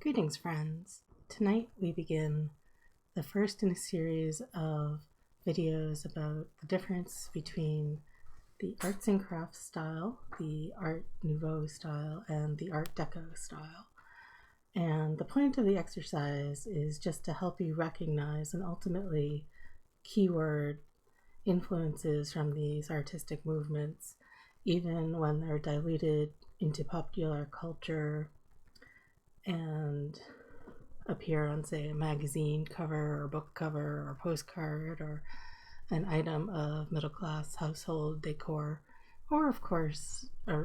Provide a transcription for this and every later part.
Greetings, friends. Tonight we begin the first in a series of videos about the difference between the arts and crafts style, the Art Nouveau style, and the Art Deco style. And the point of the exercise is just to help you recognize and ultimately keyword influences from these artistic movements, even when they're diluted into popular culture and appear on, say, a magazine cover or book cover or postcard or an item of middle-class household decor, or of course a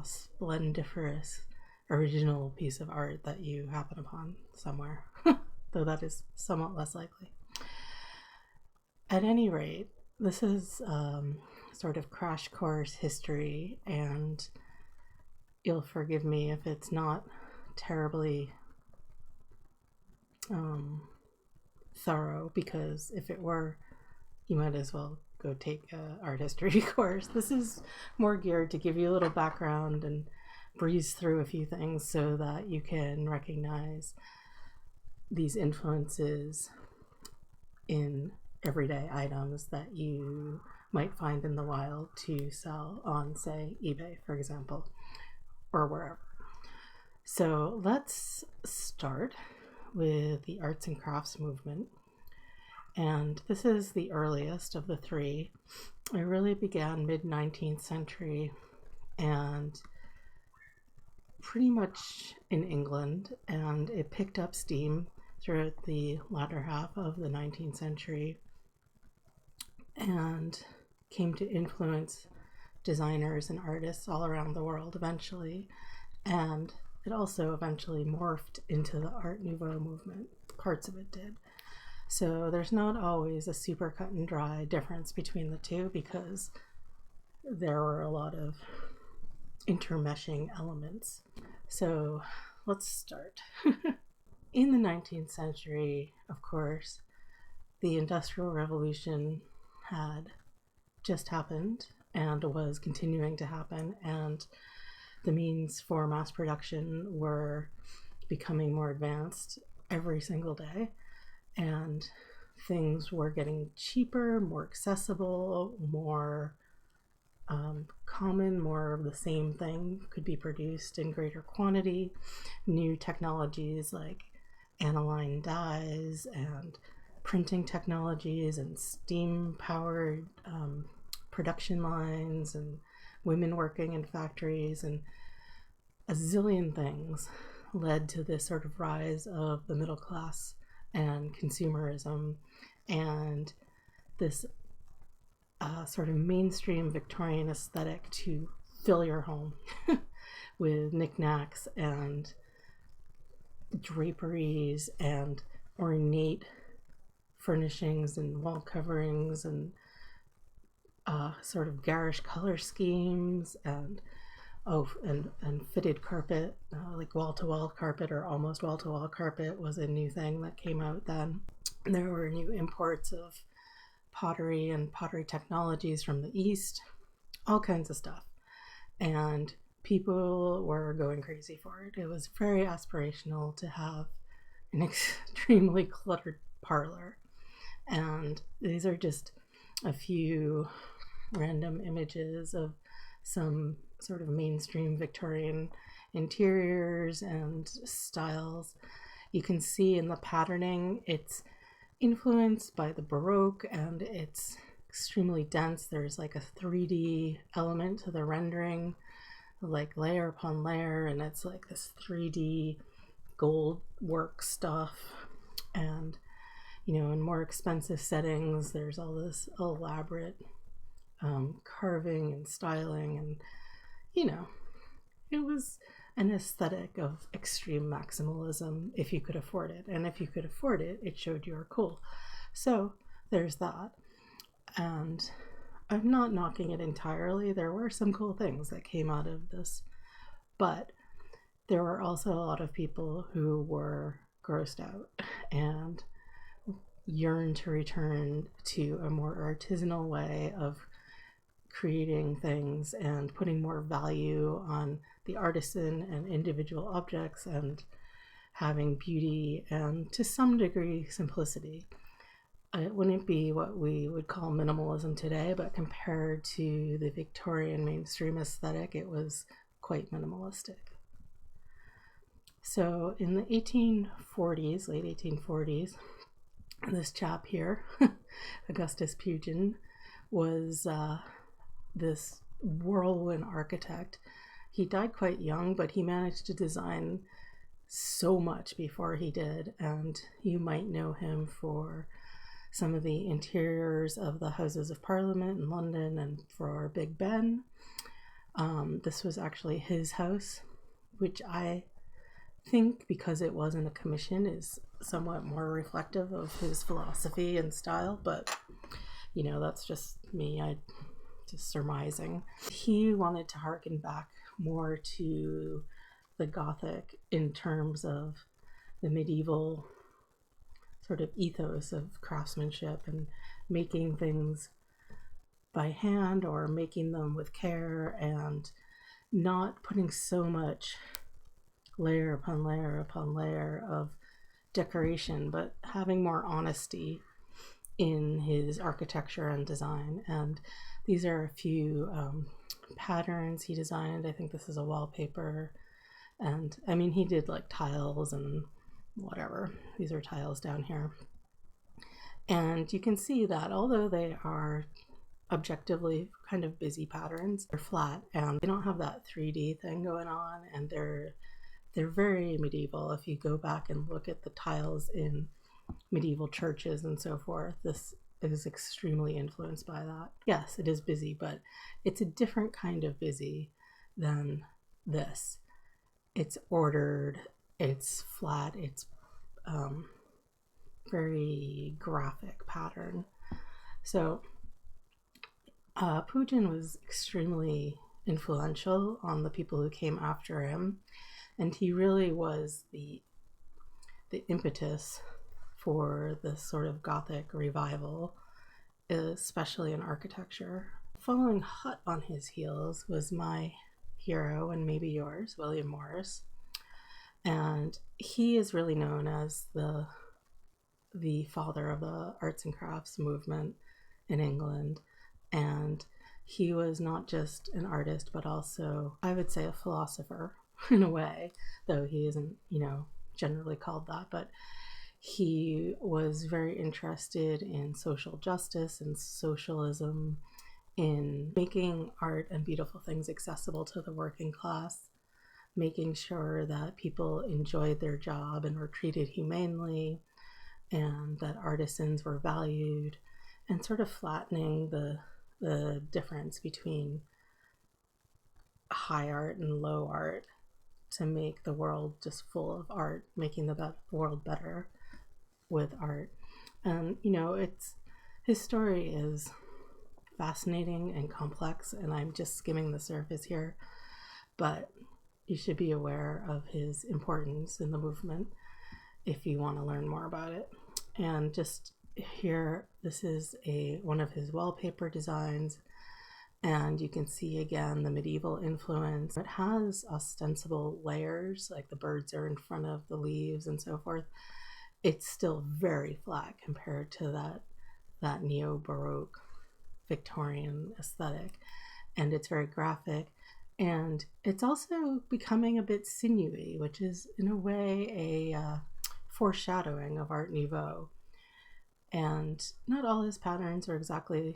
splendiferous original piece of art that you happen upon somewhere, though that is somewhat less likely. At any rate, this is sort of crash course history, and you'll forgive me if it's not terribly thorough, because if it were, you might as well go take an art history course. This is more geared to give you a little background and breeze through a few things so that you can recognize these influences in everyday items that you might find in the wild to sell on, say, eBay, for example, or wherever. So let's start with the arts and crafts movement. And this is the earliest of the three. It really began mid-19th century and pretty much in England, and it picked up steam throughout the latter half of the 19th century and came to influence designers and artists all around the world eventually. And it also eventually morphed into the Art Nouveau movement. Parts of it did. So there's not always a super cut and dry difference between the two, because there were a lot of intermeshing elements. So let's start. In the 19th century, of course, the Industrial Revolution had just happened and was continuing to happen, and the means for mass production were becoming more advanced every single day, and things were getting cheaper, more accessible, more common, more of the same thing could be produced in greater quantity. New technologies like aniline dyes and printing technologies and steam-powered production lines and women working in factories and a zillion things led to this sort of rise of the middle class and consumerism and this sort of mainstream Victorian aesthetic to fill your home with knickknacks and draperies and ornate furnishings and wall coverings and sort of garish color schemes and fitted carpet, like wall-to-wall carpet or almost wall-to-wall carpet was a new thing that came out then. There were new imports of pottery and pottery technologies from the East, all kinds of stuff. And people were going crazy for it. It was very aspirational to have an extremely cluttered parlor. And these are just a few random images of some sort of mainstream Victorian interiors and styles. You can see in the patterning it's influenced by the Baroque, and it's extremely dense. There's like a 3D element to the rendering, like layer upon layer, and it's like this 3D gold work stuff. And in more expensive settings, there's all this elaborate carving and styling, and it was an aesthetic of extreme maximalism if you could afford it, and if you could afford it, it showed you were cool. So there's that, and I'm not knocking it entirely. There were some cool things that came out of this, but there were also a lot of people who were grossed out and yearned to return to a more artisanal way of creating things and putting more value on the artisan and individual objects, and having beauty and to some degree simplicity. It wouldn't be what we would call minimalism today, but compared to the Victorian mainstream aesthetic, it was quite minimalistic. So in the 1840s, late 1840s, this chap here, Augustus Pugin, was this whirlwind architect. He died quite young, but he managed to design so much before he did, and you might know him for some of the interiors of the Houses of Parliament in London and for Big Ben. This was actually his house, which I think, because it wasn't a commission, is somewhat more reflective of his philosophy and style, but you know, that's just me. I just surmising. He wanted to harken back more to the Gothic in terms of the medieval sort of ethos of craftsmanship and making things by hand or making them with care and not putting so much layer upon layer upon layer of decoration, but having more honesty in his architecture and design. And these are a few patterns he designed. I think this is a wallpaper, and I mean, he did like tiles and whatever. These are tiles down here, and you can see that although they are objectively kind of busy patterns, they're flat and they don't have that 3D thing going on, and they're very medieval. If you go back and look at the tiles in medieval churches and so forth, this is extremely influenced by that. Yes, it is busy, but it's a different kind of busy than this. It's ordered, it's flat, it's very graphic pattern. So Pugin was extremely influential on the people who came after him, and he really was the impetus for this sort of Gothic revival, especially in architecture. Following hot on his heels was my hero, and maybe yours, William Morris. And he is really known as the father of the arts and crafts movement in England. And he was not just an artist, but also, I would say, a philosopher in a way, though he isn't, you know, generally called that. But he was very interested in social justice and socialism, in making art and beautiful things accessible to the working class, making sure that people enjoyed their job and were treated humanely, and that artisans were valued, and sort of flattening the difference between high art and low art to make the world just full of art, making the world better with art. And you know, his story is fascinating and complex, and I'm just skimming the surface here, but you should be aware of his importance in the movement if you want to learn more about it. And just here, this is one of his wallpaper designs, and you can see again the medieval influence. It has ostensible layers, like the birds are in front of the leaves and so forth. It's still very flat compared to that neo-baroque Victorian aesthetic, and it's very graphic, and it's also becoming a bit sinewy, which is in a way a foreshadowing of Art Nouveau. And not all his patterns are exactly,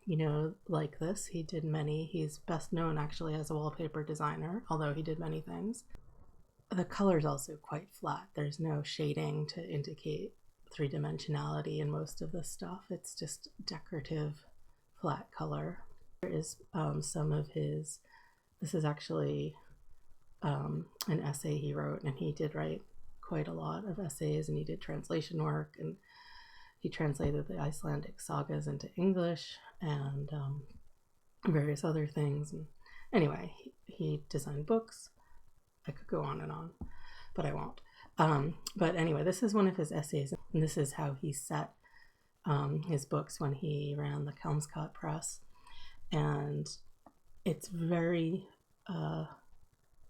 you know, like this. He did many. He's best known actually as a wallpaper designer, although he did many things. The color's also quite flat. There's no shading to indicate three-dimensionality in most of this stuff. It's just decorative flat color. There is some of his, this is actually an essay he wrote, and he did write quite a lot of essays, and he did translation work, and he translated the Icelandic sagas into English, and various other things. And anyway, he designed books. I could go on and on, but I won't. But anyway, this is one of his essays, and this is how he set his books when he ran the Kelmscott Press. And it's very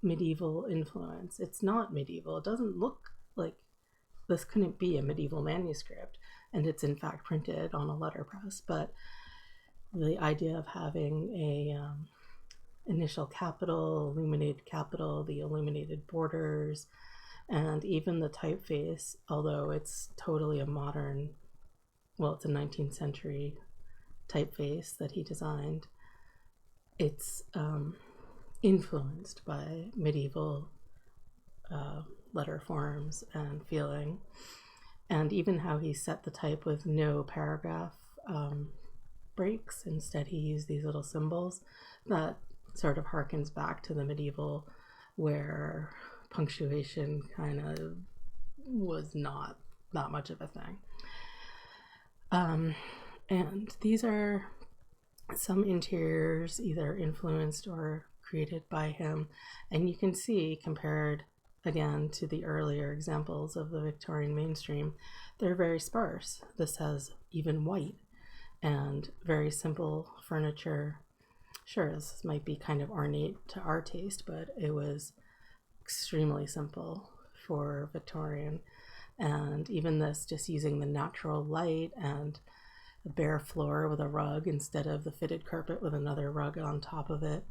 medieval influence. It's not medieval. It doesn't look like, this couldn't be a medieval manuscript, and it's in fact printed on a letterpress. But the idea of having a initial capital, illuminated capital, the illuminated borders, and even the typeface, although it's totally a modern, well, it's a 19th century typeface that he designed, it's influenced by medieval letter forms and feeling. And even how he set the type with no paragraph breaks. Instead, he used these little symbols that sort of harkens back to the medieval, where punctuation kind of was not that much of a thing. And these are some interiors either influenced or created by him. And you can see, compared again to the earlier examples of the Victorian mainstream, they're very sparse. This has even white and very simple furniture. Sure, this might be kind of ornate to our taste, but it was extremely simple for Victorian. And even this, just using the natural light and a bare floor with a rug instead of the fitted carpet with another rug on top of it.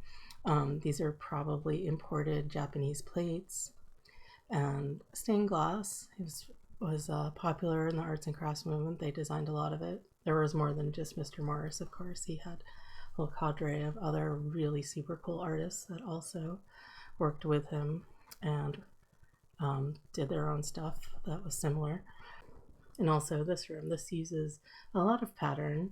These are probably imported Japanese plates. And stained glass was popular in the arts and crafts movement. They designed a lot of it. There was more than just Mr. Morris, of course. He had a whole cadre of other really super cool artists that also worked with him and did their own stuff that was similar. And also this room, this uses a lot of pattern,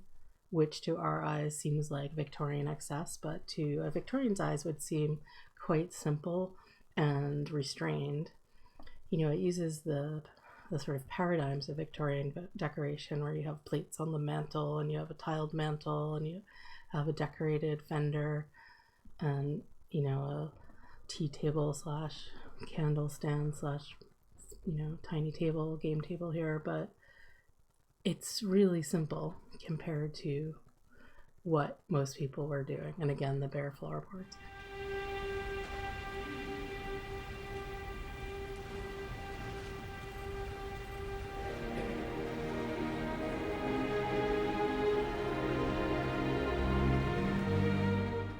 which to our eyes seems like Victorian excess, but to a Victorian's eyes would seem quite simple and restrained. You know, it uses the sort of paradigms of Victorian decoration, where you have plates on the mantle and you have a tiled mantle and you have a decorated fender and, you know, a tea table slash candle stand slash, you know, tiny table, game table here. But it's really simple compared to what most people were doing. And again, the bare floorboards.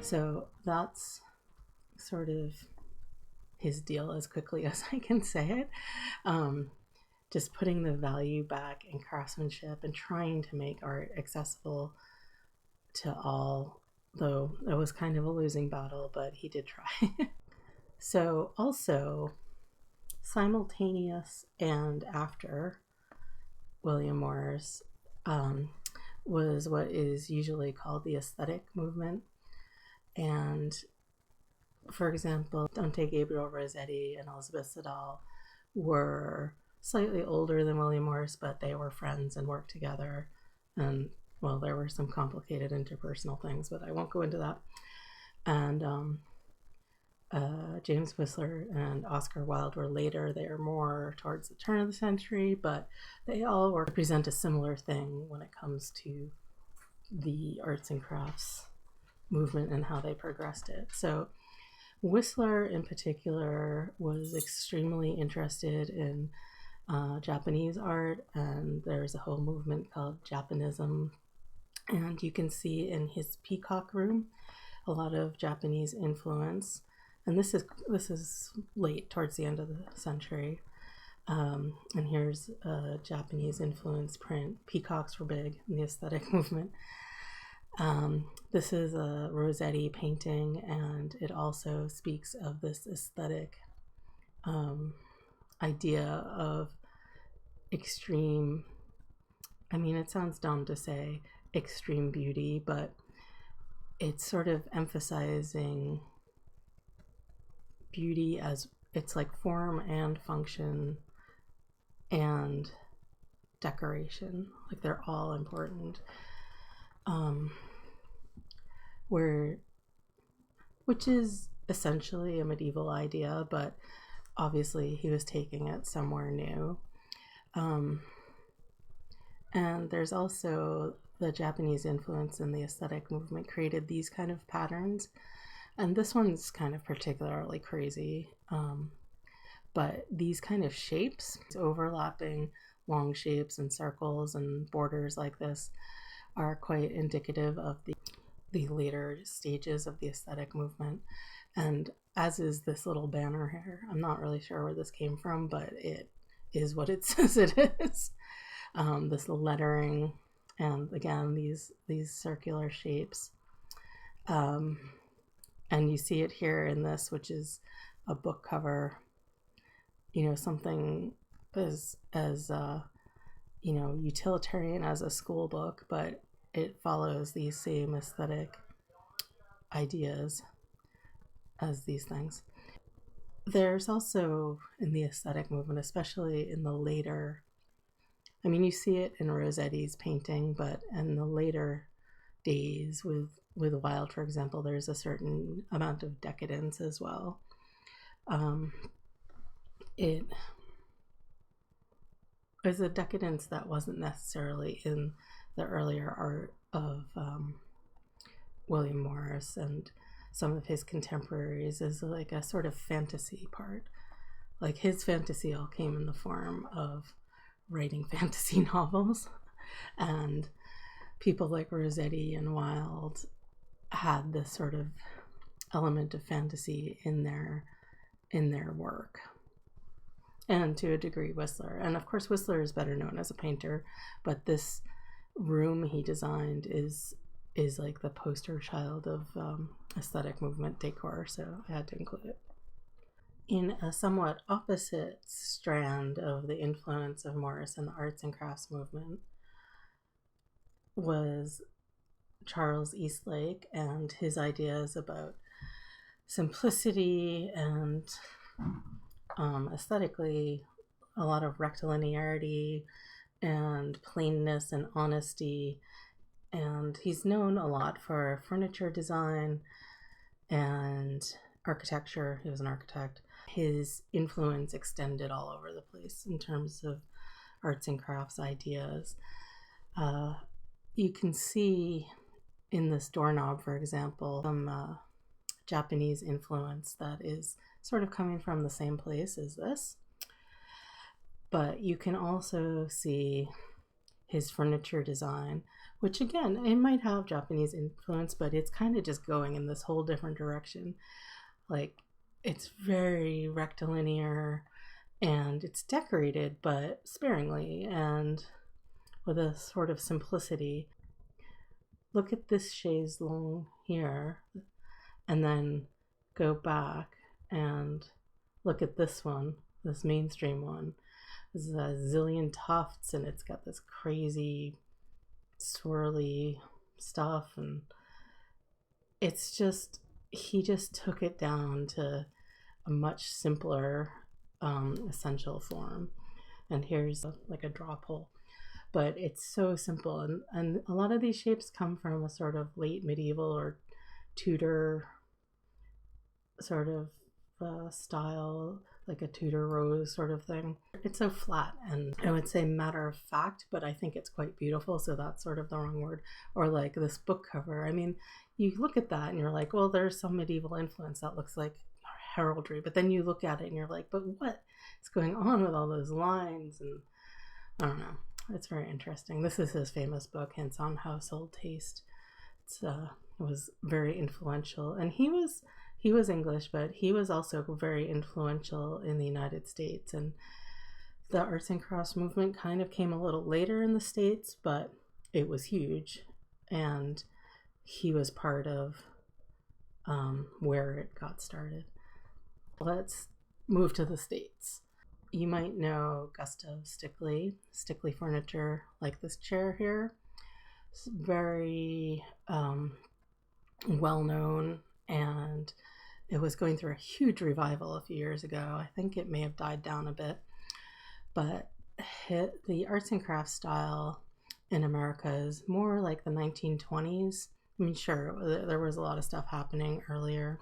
So that's sort of his deal, as quickly as I can say it. Just putting the value back in craftsmanship and trying to make art accessible to all, though it was kind of a losing battle, but he did try. So also simultaneous and after William Morris was what is usually called the aesthetic movement. And for example, Dante Gabriel Rossetti and Elizabeth Siddal were slightly older than William Morris, but they were friends and worked together. And well, there were some complicated interpersonal things, but I won't go into that. And James Whistler and Oscar Wilde were later. They are more towards the turn of the century, but they all represent a similar thing when it comes to the arts and crafts movement and how they progressed it. So Whistler in particular was extremely interested in Japanese art, and there's a whole movement called Japanism, and you can see in his peacock room a lot of Japanese influence. And this is late, towards the end of the century. And here's a Japanese influence print. Peacocks were big in the aesthetic movement. This is a Rossetti painting, and it also speaks of this aesthetic idea of extreme, I mean, it sounds dumb to say extreme beauty, but it's sort of emphasizing beauty as it's like form and function and decoration, like they're all important. Which is essentially a medieval idea, but obviously he was taking it somewhere new. And there's also the Japanese influence in the aesthetic movement created these kind of patterns. And this one's kind of particularly crazy. But these kind of shapes, overlapping long shapes and circles and borders like this, are quite indicative of the later stages of the aesthetic movement. And as is this little banner here. I'm not really sure where this came from, but it is what it says it is. This lettering, and again, these circular shapes. And you see it here in this, which is a book cover, something as utilitarian as a school book, but it follows these same aesthetic ideas as these things. There's also, in the aesthetic movement, especially in the later, you see it in Rossetti's painting, but in the later days with Wilde, for example, there's a certain amount of decadence as well. It was a decadence that wasn't necessarily in the earlier art of William Morris and some of his contemporaries, is like a sort of fantasy part. Like his fantasy all came in the form of writing fantasy novels, and people like Rossetti and Wilde had this sort of element of fantasy in their work, and to a degree Whistler. And of course Whistler is better known as a painter, but this room he designed is like the poster child of aesthetic movement decor, so I had to include it. In a somewhat opposite strand of the influence of Morris in the arts and crafts movement was Charles Eastlake and his ideas about simplicity and aesthetically a lot of rectilinearity and plainness and honesty. And he's known a lot for furniture design and architecture. He was an architect. His influence extended all over the place in terms of arts and crafts ideas. You can see in this doorknob, for example, some Japanese influence that is sort of coming from the same place as this. But you can also see his furniture design, which again, it might have Japanese influence, but it's kind of just going in this whole different direction. Like, it's very rectilinear and it's decorated, but sparingly and with a sort of simplicity. Look at this chaise longue here, and then go back and look at this one, this mainstream one. This is a zillion tufts, and it's got this crazy swirly stuff, and it's just, he just took it down to a much simpler essential form. And here's like a drop hole, but it's so simple, and a lot of these shapes come from a sort of late medieval or Tudor sort of style, like a Tudor rose sort of thing. It's so flat and I would say matter of fact, but I think it's quite beautiful, so that's sort of the wrong word. Or like this book cover, you look at that and you're like, well, there's some medieval influence that looks like heraldry, but then you look at it and you're like, but what is going on with all those lines? And I don't know, it's very interesting. This is his famous book, Hints on Household Taste. It was very influential, and he was English, but he was also very influential in the United States. And the arts and crafts movement kind of came a little later in the States, but it was huge, and he was part of where it got started. Let's move to the States. You might know Gustav Stickley furniture, like this chair here. It's very well known, and it was going through a huge revival a few years ago. I think it may have died down a bit, but the arts and crafts style in America is more like the 1920s. Sure, there was a lot of stuff happening earlier,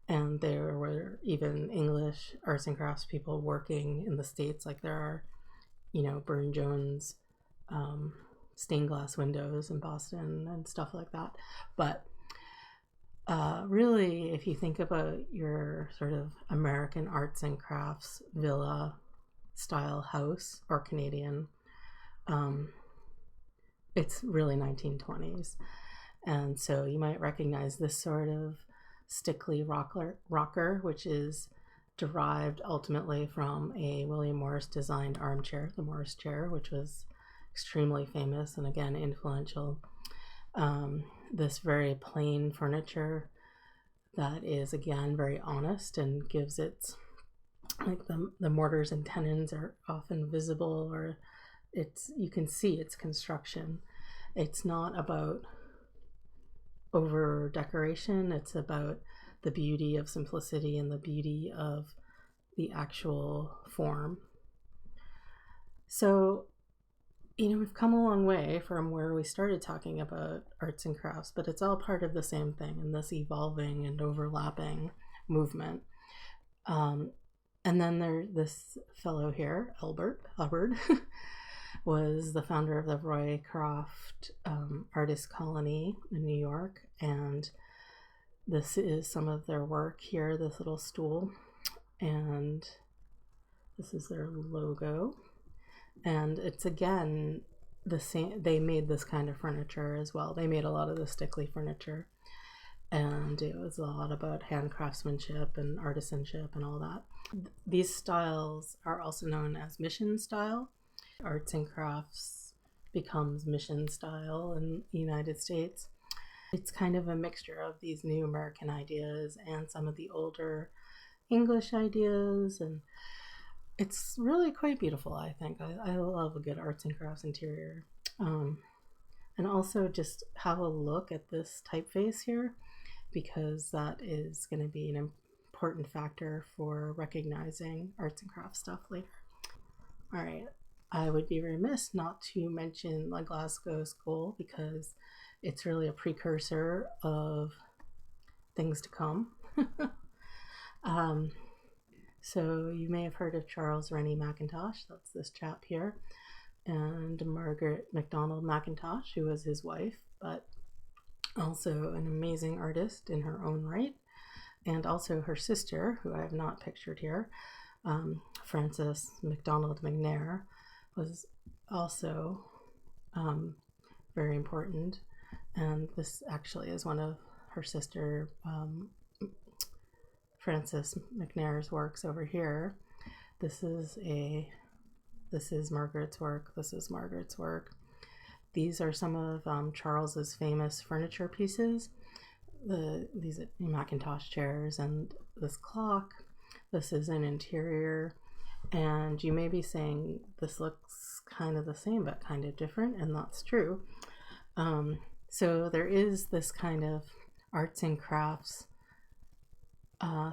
and there were even English arts and crafts people working in the States, like there are, Burne-Jones stained glass windows in Boston and stuff like that. But Really, if you think about your sort of American arts and crafts villa style house or Canadian, um, it's really 1920s. And so you might recognize this sort of stickly rocker, which is derived ultimately from a William Morris designed armchair, the Morris chair, which was extremely famous and again influential. This very plain furniture that is again very honest and gives its, like the mortars and tenons are often visible, or you can see its construction. It's not about over decoration, it's about the beauty of simplicity and the beauty of the actual form. So, we've come a long way from where we started talking about arts and crafts, but it's all part of the same thing in this evolving and overlapping movement. And then there's this fellow here, Hubbard, was the founder of the Roycroft Artist Colony in New York. And this is some of their work here, this little stool. And this is their logo. And it's again the same. They made this kind of furniture as well. They made a lot of the stickly furniture. And it was a lot about hand craftsmanship and artisanship and all that. These styles are also known as mission style. Arts and crafts becomes mission style in the United States. It's kind of a mixture of these new American ideas and some of the older English ideas, and it's really quite beautiful, I think. I love a good arts and crafts interior. And also just have a look at this typeface here, because that is going to be an important factor for recognizing arts and crafts stuff later. All right, I would be remiss not to mention the Glasgow School, because it's really a precursor of things to come. So you may have heard of Charles Rennie Mackintosh, that's this chap here, and Margaret MacDonald Mackintosh, who was his wife, but also an amazing artist in her own right, and also her sister, who I have not pictured here, Frances MacDonald McNair, was also very important. And this actually is one of her sister, Frances McNair's works over here. This is Margaret's work. This is Margaret's work. These are some of Charles's famous furniture pieces. These Mackintosh chairs and this clock. This is an interior, and you may be saying this looks kind of the same but kind of different, and that's true. So there is this kind of arts and crafts,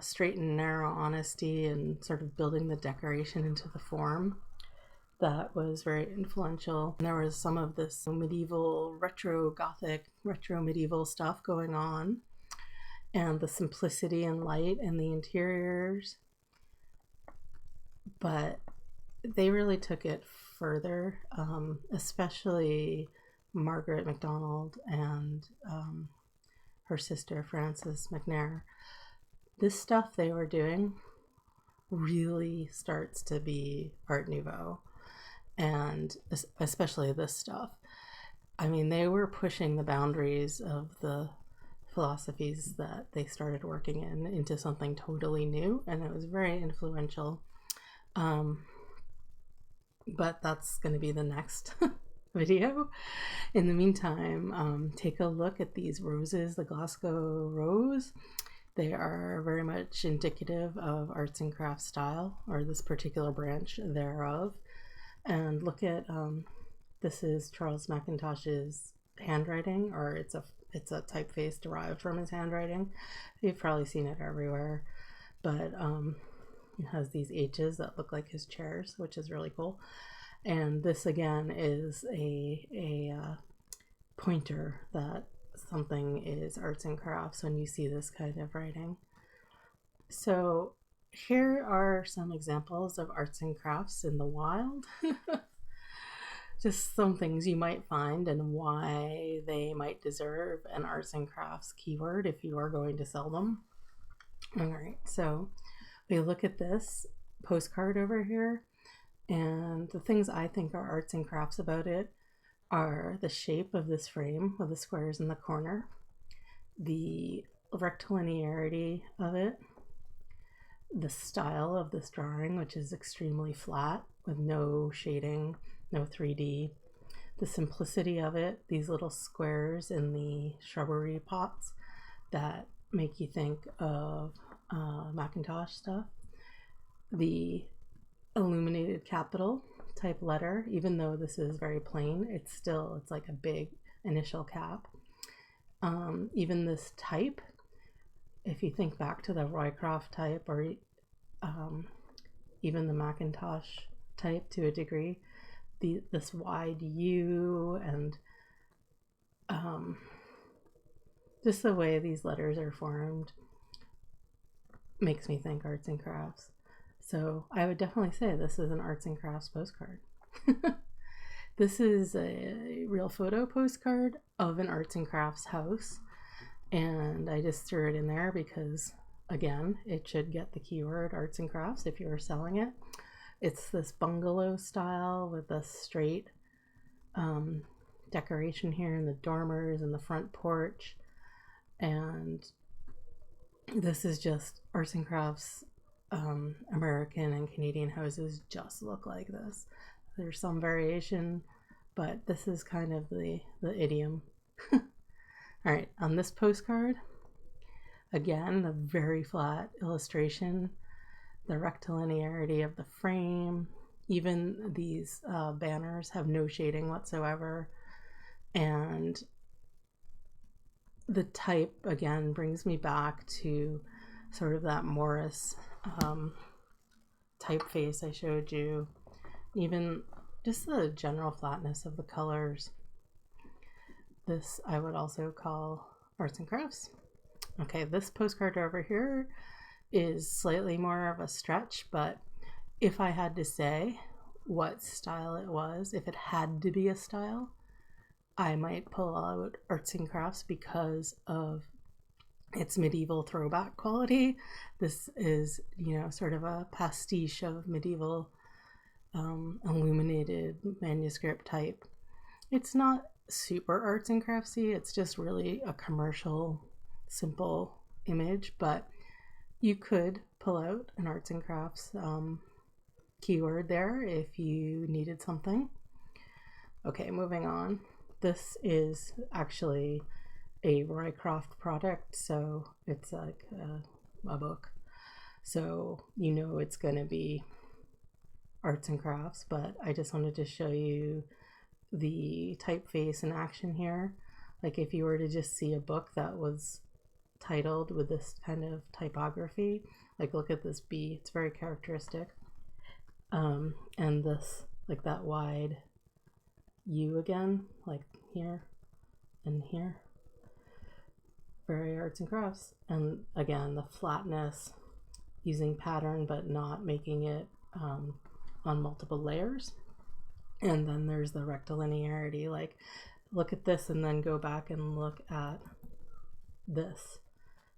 straight and narrow honesty, and sort of building the decoration into the form that was very influential. And there was some of this medieval, retro-gothic, retro-medieval stuff going on, and the simplicity and light in the interiors. But they really took it further, especially Margaret MacDonald and her sister Frances McNair. This stuff they were doing really starts to be Art Nouveau, and especially this stuff. I mean, they were pushing the boundaries of the philosophies that they started working in into something totally new, and it was very influential. But that's going to be the next video. In the meantime, take a look at these roses, the Glasgow rose. They are very much indicative of arts and crafts style, or this particular branch thereof. And look at, this is Charles Mackintosh's handwriting, or it's a typeface derived from his handwriting. You've probably seen it everywhere, but it has these H's that look like his chairs, which is really cool. And this again is a pointer that something is arts and crafts when you see this kind of writing. So here are some examples of arts and crafts in the wild. just some things you might find and why they might deserve an arts and crafts keyword if you are going to sell them. All right, so we look at this postcard over here, and the things I think are arts and crafts about it are the shape of this frame with the squares in the corner, the rectilinearity of it, the style of this drawing, which is extremely flat with no shading, no 3D, the simplicity of it, these little squares in the shrubbery pots that make you think of Macintosh stuff, the illuminated capital type letter, even though this is very plain, it's like a big initial cap. Even this type, if you think back to the Roycroft type or even the Macintosh type to a degree, this wide U and just the way these letters are formed makes me think arts and crafts. So I would definitely say this is an arts and crafts postcard. This is a real photo postcard of an arts and crafts house, and I just threw it in there because, again, it should get the keyword arts and crafts if you were selling it. It's this bungalow style with a straight decoration here in the dormers and the front porch, and this is just arts and crafts. American and Canadian houses just look like this. There's some variation, but this is kind of the idiom. All right, on this postcard, again, the very flat illustration, the rectilinearity of the frame, even these banners have no shading whatsoever, and the type, again, brings me back to sort of that Morris typeface I showed you, even just the general flatness of the colors. This I would also call arts and crafts. Okay, this postcard over here is slightly more of a stretch, but if I had to say what style it was, if it had to be a style, I might pull out arts and crafts because of its medieval throwback quality. This is, sort of a pastiche of medieval illuminated manuscript type. It's not super arts and craftsy, it's just really a commercial, simple image, but you could pull out an arts and crafts keyword there if you needed something. Okay, moving on. This is actually a Roycroft product, so it's like a book, so it's going to be arts and crafts, but I just wanted to show you the typeface in action here. Like if you were to just see a book that was titled with this kind of typography, like look at this B, it's very characteristic, and this, like that wide U again, like here and here, very arts and crafts. And again, the flatness, using pattern but not making it on multiple layers. And then there's the rectilinearity, like look at this and then go back and look at this.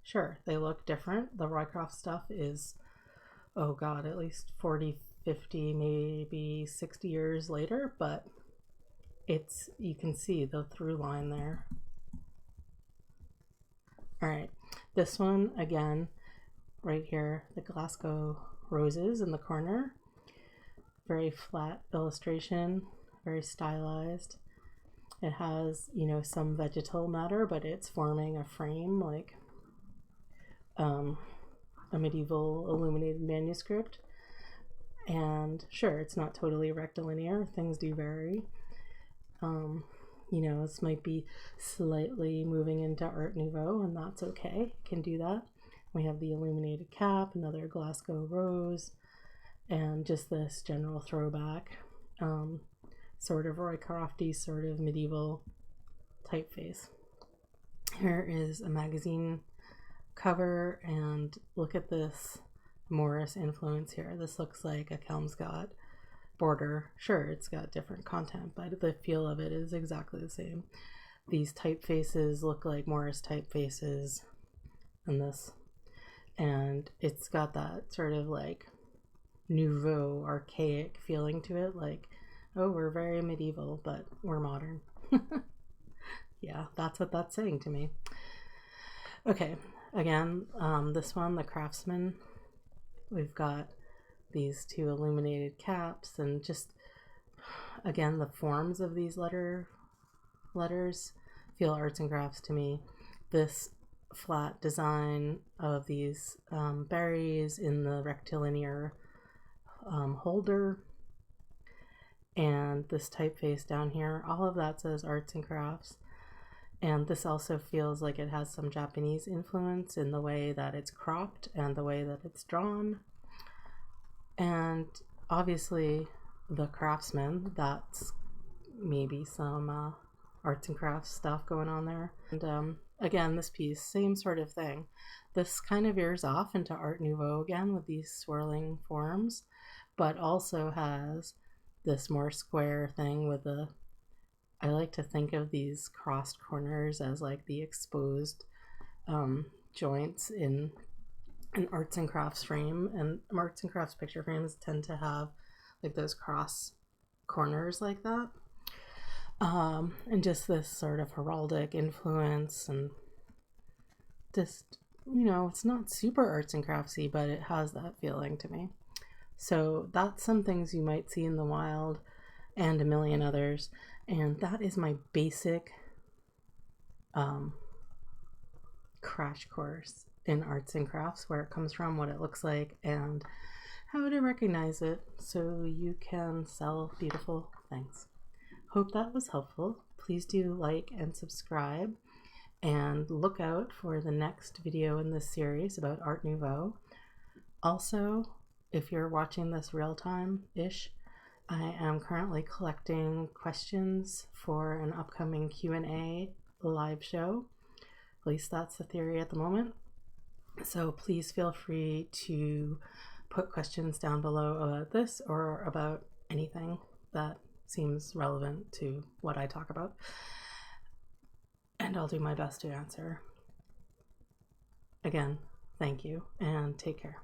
Sure, they look different. The Roycroft stuff is, oh god, at least 40, 50, maybe 60 years later, but you can see the through line there. All right, this one again, right here, the Glasgow roses in the corner, very flat illustration, very stylized. It has, some vegetal matter, but it's forming a frame like a medieval illuminated manuscript. And sure, it's not totally rectilinear, things do vary. This might be slightly moving into Art Nouveau, and that's okay, can do that. We have the illuminated cap, another Glasgow rose, and just this general throwback, sort of Roycrofty, sort of medieval typeface. Here is a magazine cover, and look at this Morris influence here. This looks like a Kelmscott border. Sure, it's got different content, but the feel of it is exactly the same. These typefaces look like Morris typefaces in this, and it's got that sort of like Nouveau, archaic feeling to it, like, oh, we're very medieval, but we're modern. Yeah, that's what that's saying to me. Okay, again, this one, the Craftsman, we've got these two illuminated caps, and just, again, the forms of these letters feel arts and crafts to me. This flat design of these berries in the rectilinear holder, and this typeface down here, all of that says arts and crafts. And this also feels like it has some Japanese influence in the way that it's cropped and the way that it's drawn. And obviously the Craftsman, that's maybe some arts and crafts stuff going on there. And again, this piece, same sort of thing. This kind of veers off into Art Nouveau again with these swirling forms, but also has this more square thing with the, I like to think of these crossed corners as like the exposed joints in an arts and crafts frame, and arts and crafts picture frames tend to have like those cross corners like that. And just this sort of heraldic influence, and just, you know, it's not super arts and craftsy, but it has that feeling to me. So that's some things you might see in the wild, and a million others. And that is my basic crash course in arts and crafts, where it comes from, what it looks like, and how to recognize it so you can sell beautiful things. Hope that was helpful. Please do like and subscribe, and look out for the next video in this series about Art Nouveau. Also, if you're watching this real time-ish, I am currently collecting questions for an upcoming Q&A live show. At least that's the theory at the moment. So please feel free to put questions down below about this or about anything that seems relevant to what I talk about, and I'll do my best to answer. Again, thank you and take care.